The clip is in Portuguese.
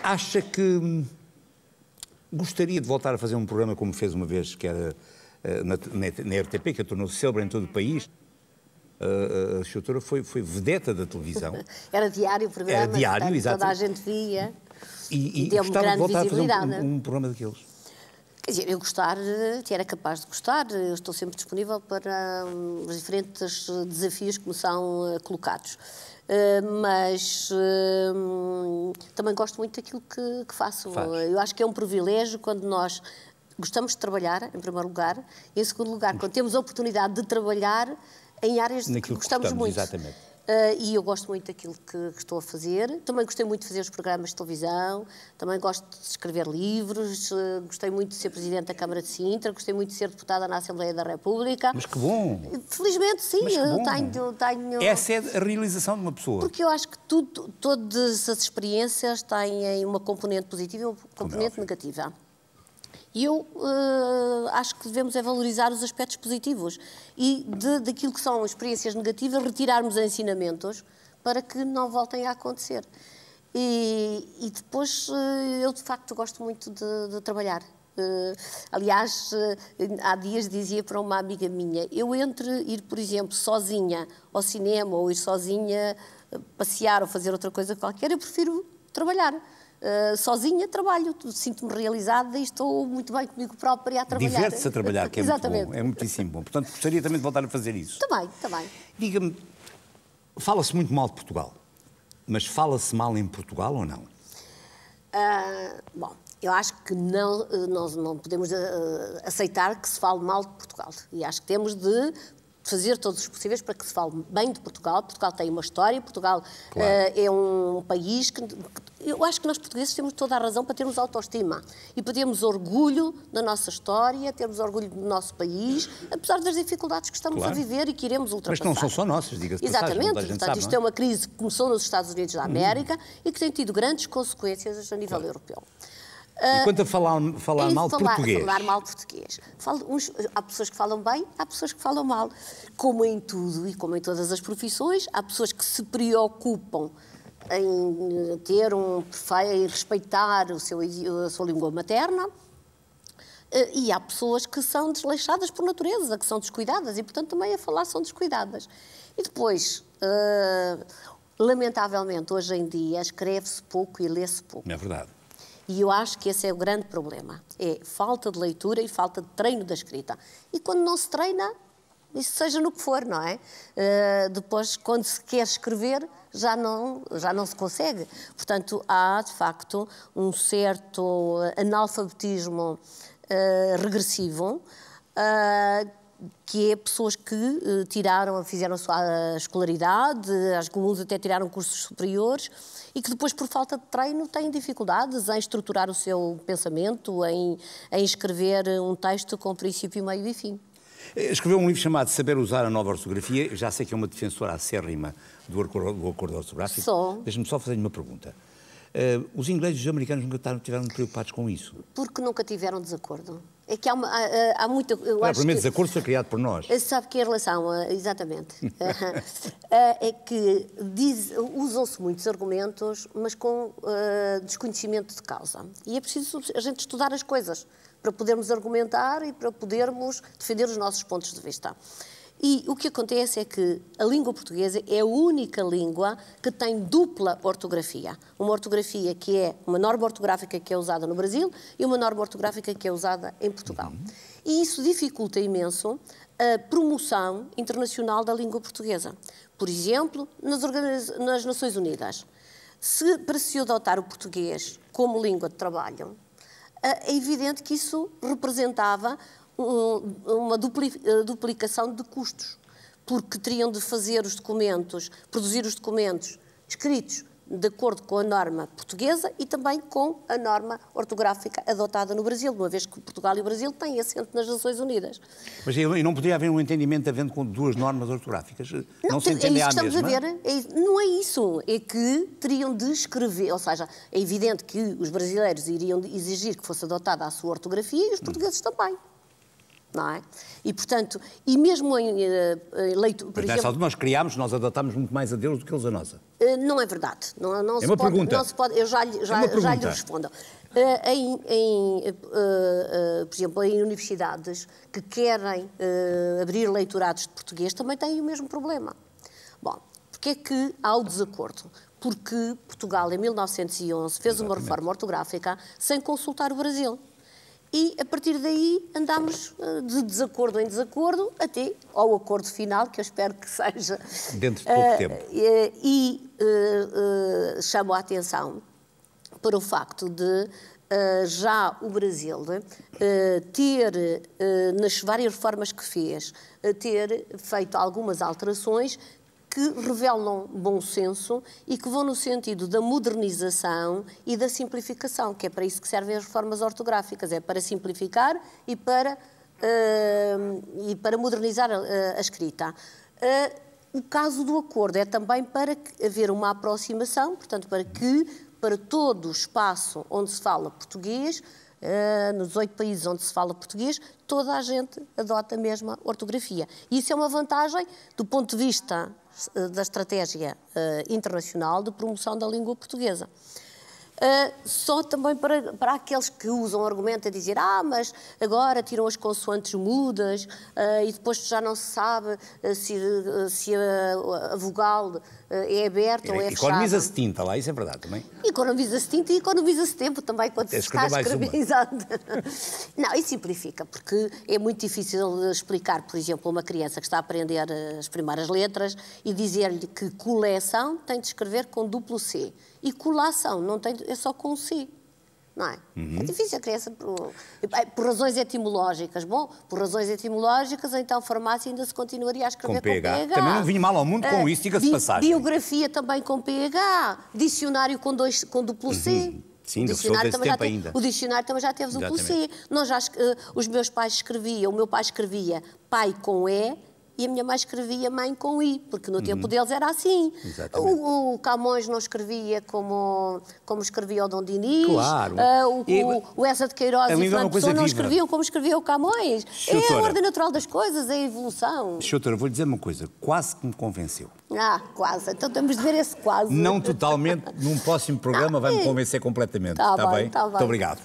Acha que gostaria de voltar a fazer um programa como fez uma vez, que era na RTP, que a tornou célebre em todo o país? A Soutora foi vedeta da televisão. Era diário o programa, era diário, exato. Toda a gente via E deu-me gostava de grande voltar a fazer visibilidade. um programa daqueles. Quer dizer, eu gostar, era capaz de gostar, eu estou sempre disponível para os diferentes desafios que me são colocados. Mas também gosto muito daquilo que faço. Eu acho que é um privilégio quando nós gostamos de trabalhar, em primeiro lugar, e em segundo lugar, quando temos a oportunidade de trabalhar em áreas de que gostamos muito. Exatamente. E eu gosto muito daquilo que estou a fazer. Também gostei muito de fazer os programas de televisão, também gosto de escrever livros, gostei muito de ser Presidente da Câmara de Sintra, gostei muito de ser deputada na Assembleia da República. Mas que bom! Felizmente, sim, eu tenho... Essa é a realização de uma pessoa. Porque eu acho que todas as experiências têm uma componente positiva e uma componente negativa. E eu acho que devemos valorizar os aspectos positivos e daquilo que são experiências negativas, retirarmos ensinamentos para que não voltem a acontecer. E depois, eu de facto gosto muito de trabalhar. Aliás, há dias dizia para uma amiga minha, eu entre ir, por exemplo, sozinha ao cinema ou ir sozinha passear ou fazer outra coisa qualquer, eu prefiro trabalhar. Sozinha trabalho, sinto-me realizada e estou muito bem comigo própria a trabalhar. Diverte-se a trabalhar, que é muito bom, é muitíssimo bom. Portanto, gostaria também de voltar a fazer isso. Também. Diga-me, fala-se muito mal de Portugal, mas fala-se mal em Portugal ou não? Bom, eu acho que nós não podemos aceitar que se fale mal de Portugal. E acho que temos de fazer todos os possíveis para que se fale bem de Portugal. Portugal tem uma história, Portugal é um país que... Eu acho que nós portugueses temos toda a razão para termos autoestima e para termos orgulho da nossa história, termos orgulho do nosso país, apesar das dificuldades que estamos a viver e que iremos ultrapassar. Mas que não são só nossas, diga-se de passagem. Exatamente, portanto, isto é uma crise que começou nos Estados Unidos da América e que tem tido grandes consequências a nível europeu. E quanto a falar mal português? Falar mal português. Há pessoas que falam bem, há pessoas que falam mal. Como em tudo e como em todas as profissões, há pessoas que se preocupam em ter em respeitar a sua língua materna, e há pessoas que são desleixadas por natureza, que são descuidadas e, portanto, também a falar são descuidadas. E depois, lamentavelmente, hoje em dia, escreve-se pouco e lê-se pouco. É verdade. E eu acho que esse é o grande problema. É falta de leitura e falta de treino da escrita. E quando não se treina, isso seja no que for, não é? Depois, quando se quer escrever, já não se consegue. Portanto, há, de facto, um certo analfabetismo regressivo, que é pessoas que fizeram a sua escolaridade, alguns até tiraram cursos superiores, e que depois, por falta de treino, têm dificuldades em estruturar o seu pensamento, em escrever um texto com princípio, meio e fim. Escreveu um livro chamado Saber Usar a Nova Ortografia. Já sei que é uma defensora acérrima do acordo ortográfico. Sou. Deixa-me só fazer-lhe uma pergunta. Os ingleses e os americanos nunca estiveram preocupados com isso? Porque nunca tiveram desacordo. É que há muita... O primeiro desacordo foi criado por nós. Sabe que a relação, exatamente, é que usam-se muitos argumentos, mas com desconhecimento de causa. E é preciso a gente estudar as coisas para podermos argumentar e para podermos defender os nossos pontos de vista. E o que acontece é que a língua portuguesa é a única língua que tem dupla ortografia. Uma ortografia que é uma norma ortográfica que é usada no Brasil e uma norma ortográfica que é usada em Portugal. E isso dificulta imenso a promoção internacional da língua portuguesa. Por exemplo, nas Nações Unidas, para se adotar o português como língua de trabalho, é evidente que isso representava uma duplicação de custos, porque teriam de fazer os documentos, produzir os documentos escritos de acordo com a norma portuguesa e também com a norma ortográfica adotada no Brasil, uma vez que Portugal e o Brasil têm assento nas Nações Unidas. Mas e não poderia haver um entendimento havendo com duas normas ortográficas? Não se entendem à mesma? É isso que estamos a ver. Não é isso. É que teriam de escrever, ou seja, é evidente que os brasileiros iriam exigir que fosse adotada a sua ortografia e os portugueses também. não é? E, portanto, e mesmo em leitura... Mas nessa altura nós criámos, nós adotámos muito mais a deles do que eles a nossa. Não é verdade. Não é uma pergunta. Não se pode, eu já lhe respondo. Por exemplo, em universidades que querem abrir leitorados de português também têm o mesmo problema. Bom, porque é que há o desacordo? Porque Portugal, em 1911, fez uma reforma ortográfica sem consultar o Brasil. E, a partir daí, andámos de desacordo em desacordo até ao acordo final, que eu espero que seja... Dentro de pouco tempo. Chamo a atenção para o facto de já o Brasil ter, nas várias reformas que fez, ter feito algumas alterações que revelam bom senso e que vão no sentido da modernização e da simplificação, que é para isso que servem as reformas ortográficas, é para simplificar e para modernizar a escrita. O caso do acordo é também para haver uma aproximação, portanto, para todo o espaço onde se fala português, nos 8 países onde se fala português, toda a gente adota a mesma ortografia. E isso é uma vantagem do ponto de vista da estratégia internacional de promoção da língua portuguesa. Só também para aqueles que usam o argumento a dizer mas agora tiram as consoantes mudas e depois já não se sabe se a vogal é aberta ou é fechada. Economiza-se tinta lá, isso é verdade também. Economiza-se tinta e economiza-se tempo também quando se está a escrever. Exato. Não, e simplifica, porque é muito difícil explicar, por exemplo, a uma criança que está a aprender as primeiras letras e dizer-lhe que coleção tem de escrever com duplo C. E colação não tem, é só com C, não é? É difícil a criança por razões etimológicas. Bom, por razões etimológicas, então farmácia ainda se continuaria a escrever com PH. Também não vinha mal ao mundo com isso, diga-se passagem. Biografia também com PH, dicionário com duplo C. Sim, o dicionário também já teve duplo C. Os meus pais escreviam, o meu pai escrevia pai com E, e a minha mãe escrevia mãe com I, porque no tempo deles era assim. O Camões não escrevia como escrevia o Dom Dinis. Claro. O Essa de Queiroz e o Fernando Pessoa não escreviam como escrevia o Camões. É a ordem natural das coisas, é a evolução. Doutora, vou-lhe dizer uma coisa, quase que me convenceu. Quase. Então temos de ver esse quase. Não totalmente, num próximo programa vai-me convencer completamente. Está bem? Tá bem. Muito obrigado.